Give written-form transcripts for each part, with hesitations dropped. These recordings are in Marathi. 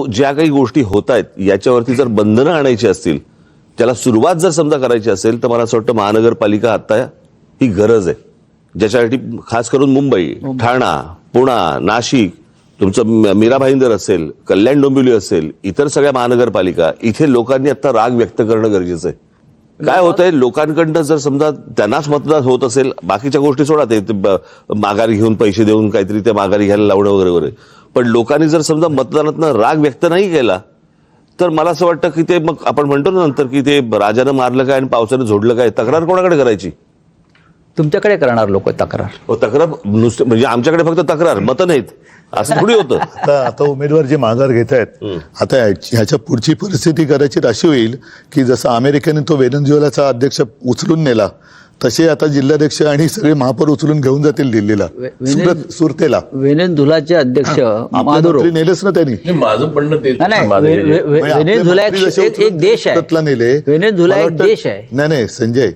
ज्या काही गोष्टी होत आहेत याच्यावरती जर बंधनं आणायची असतील, त्याला सुरुवात जर समजा करायची असेल, तर मला असं वाटतं महानगरपालिका आता ही गरज आहे, ज्याच्यासाठी खास करून मुंबई, ठाणा, पुणा, नाशिक, तुमचं मीरा भाईंदर असेल, कल्याण डोंबिवली असेल, इतर सगळ्या महानगरपालिका, इथे लोकांनी आता राग व्यक्त करणं गरजेचं आहे. काय होतंय, लोकांकडनं जर समजा त्यांनाच मतदान होत असेल, बाकीच्या गोष्टी सोडा, ते माघारी घेऊन पैसे देऊन काहीतरी ते माघारी घ्यायला लावणं वगैरे वगैरे, पण लोकांनी जर समजा मतदानातनं राग व्यक्त नाही केला, तर मला असं वाटतं की ते मग आपण म्हणतो ना नंतर की ते राजानं मारलं काय आणि पावसानं झोडलं काय, तक्रार कोणाकडे करायची? तुमच्याकडे करणार लोक तक्रार. तक्रार नुसतं म्हणजे आमच्याकडे फक्त तक्रार, मतं नाहीत असं थोडी होतं. आता उमेदवार जे माघार घेत आहेत, आता ह्याच्या पुढची परिस्थिती कदाचित अशी होईल की जसं अमेरिकेने तो व्हेनेझुएलाचा अध्यक्ष उचलून नेला, तसे आता जिल्हाध्यक्ष आणि सगळे महापौर उचलून घेऊन जातील दिल्लीला, सुरतेला. व्हेनेझुएलाचे अध्यक्ष मादुरो नेलेच ना त्यांनी. माझं म्हणणं तेच. व्हेनेझुएला एक देश आहे, नेले. व्हेनेझुएला एक देश आहे. नाही संजय,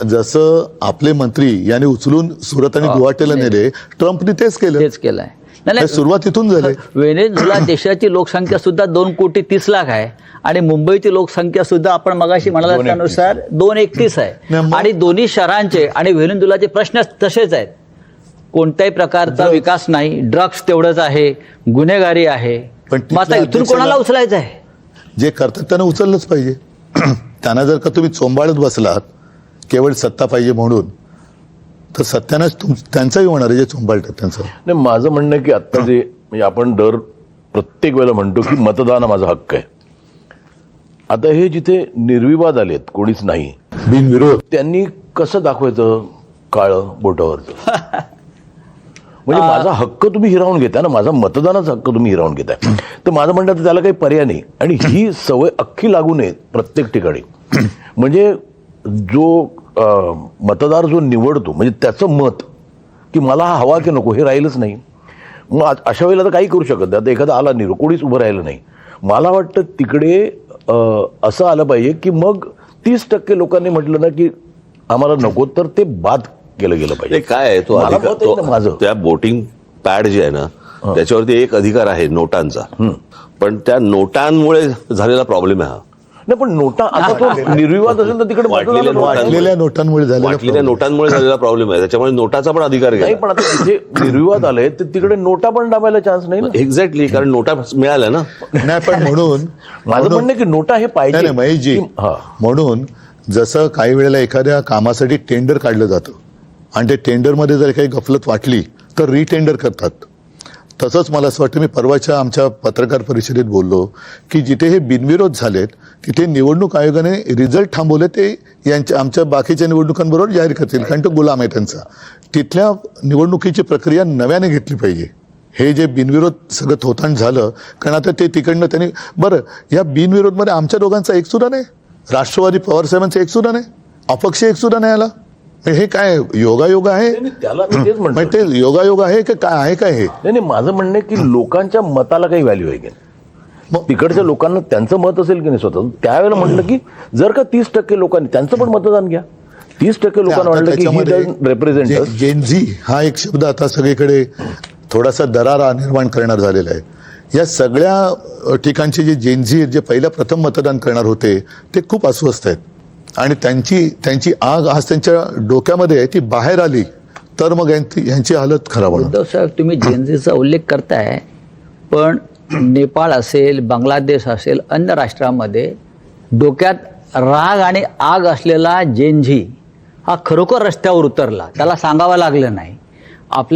जसं आपले मंत्री यांनी उचलून सुरत आणि गुवाहाटीला नेले, ट्रम्पने तेच केलंय. सुरुवात इथून झाली. व्हेनेझुएला देशाची लोकसंख्या सुद्धा 2,30,00,000 आहे आणि मुंबईची लोकसंख्या सुद्धा आपण मगाशी म्हणाला त्यानुसार 231 आहे. आणि दोन्ही शहरांचे आणि व्हेनेझुएलाचे प्रश्न तसेच आहेत. कोणत्याही प्रकारचा विकास नाही, ड्रग्स तेवढंच आहे, गुन्हेगारी आहे. मग आता इथून कोणाला उचलायचं आहे? जे करतात त्यांना उचललंच पाहिजे. त्यांना जर का तुम्ही चोंबाळत बसलात केवळ सत्ता पाहिजे म्हणून, तर सत्यानाच त्यांचाही होणार आहे जे चोंबाळतात त्यांचं. नाही, माझं म्हणणं आहे की आता जे म्हणजे आपण दर प्रत्येक वेळेला म्हणतो की मतदान हा माझा हक्क आहे. आता हे जिथे निर्विवाद आलेत, कोणीच नाही, बिनविरोध, त्यांनी कसं दाखवायचं काळं बोटावरचं? म्हणजे माझा हक्क तुम्ही हिरावून घेताय ना, माझा मतदानाचा हक्क तुम्ही हिरावून घेताय. तर माझं म्हणणं तर त्याला काही पर्याय नाही. आणि ही सवय अख्खी लागू नये प्रत्येक ठिकाणी. म्हणजे जो मतदार जो निवडतो, म्हणजे त्याचं मत की मला हा हवा की नको हे राहीलच नाही. मग अशा वेळेला तर काही करू शकत नाही. आता एखादा आला नाही, कोणीच उभं राहिलं नाही, मला वाटतं तिकडे असं आलं पाहिजे की मग 30% लोकांनी म्हटलं ना की आम्हाला नको, तर ते बाद केलं गेलं पाहिजे. काय आहे तो माझं त्या वोटिंग पॅड जे आहे ना, त्याच्यावरती एक अधिकार आहे नोटांचा, पण त्या नोटांमुळे झालेला प्रॉब्लेम आहे हा. नाही, पण नोटा आता तो निर्विवाद असेल तर तिकडे वाटलेल्या नोटांमुळे झालेला प्रॉब्लेम आहे, त्याच्यामुळे नोटाचा पण अधिकार नाही. पण आता तिथे निर्विवाद आले तर तिकडे नोटा पण दाबायला चान्स नाही ना. एक्झॅक्टली, कारण नोटा मिळाल्या ना. नाही, पण म्हणून माझं म्हणणं की नोटा हे पाहिजे महेशजी. म्हणून जसं काही वेळेला एखाद्या कामासाठी टेंडर काढलं जातं आणि ते टेंडरमध्ये जर काही गफलत वाटली तर रिटेंडर करतात. तसंच मला असं वाटतं, मी परवाच्या आमच्या पत्रकार परिषदेत बोललो की जिथे हे बिनविरोध झालेत तिथे निवडणूक आयोगाने रिझल्ट थांबवले, ते आमच्या बाकीच्या निवडणुकांबरोबर जाहीर करतील, कारण तो गुलाम आहे त्यांचा. तिथल्या निवडणुकीची प्रक्रिया नव्याने घेतली पाहिजे. हे जे बिनविरोध सगळं थोतांड झालं, कारण आता ते तिकडनं त्यांनी, बरं या बिनविरोधमध्ये आमच्या दोघांचा एक सुद्धा नाही, राष्ट्रवादी पवारसाहेबांचा एक सुद्धा नाही, अपक्ष एक सुद्धा नाही आला. हे काय योगायोग आहे? त्याला तेच म्हणतो, ते योगायोग आहे की काय आहे? काय हे नाही, माझं म्हणणं आहे की लोकांच्या मताला काही व्हॅल्यू आहे की मग तिकडच्या लोकांना त्यांचं मत असेल की नाही स्वतः, त्यावेळेला म्हटलं की जर का 30% लोकांनी त्यांचं पण मतदान घ्या. 30% लोकांना वाटलं की रिप्रेझेंट जेनझी हा एक शब्द आता सगळीकडे थोडासा दरारा निर्माण करणार झालेला आहे. या सगळ्या ठिकाणचे जे जेनझी जे पहिल्या प्रथम मतदान करणार होते ते खूप अस्वस्थ आहेत आणि त्यांची आग आज त्यांच्या डोक्यामध्ये आहे, ती बाहेर आली तर मग यांची हालत खराब होणार. उद्धव साहेब, तुम्ही जेनझीचा उल्लेख करताय, पण नेपाळ असेल, बांगलादेश असेल, अन्य राष्ट्रांमध्ये डोक्यात राग आणि आग असलेला जेनझी हा खरोखर रस्त्यावर उतरला, त्याला सांगावं लागलं नाही. आपल्या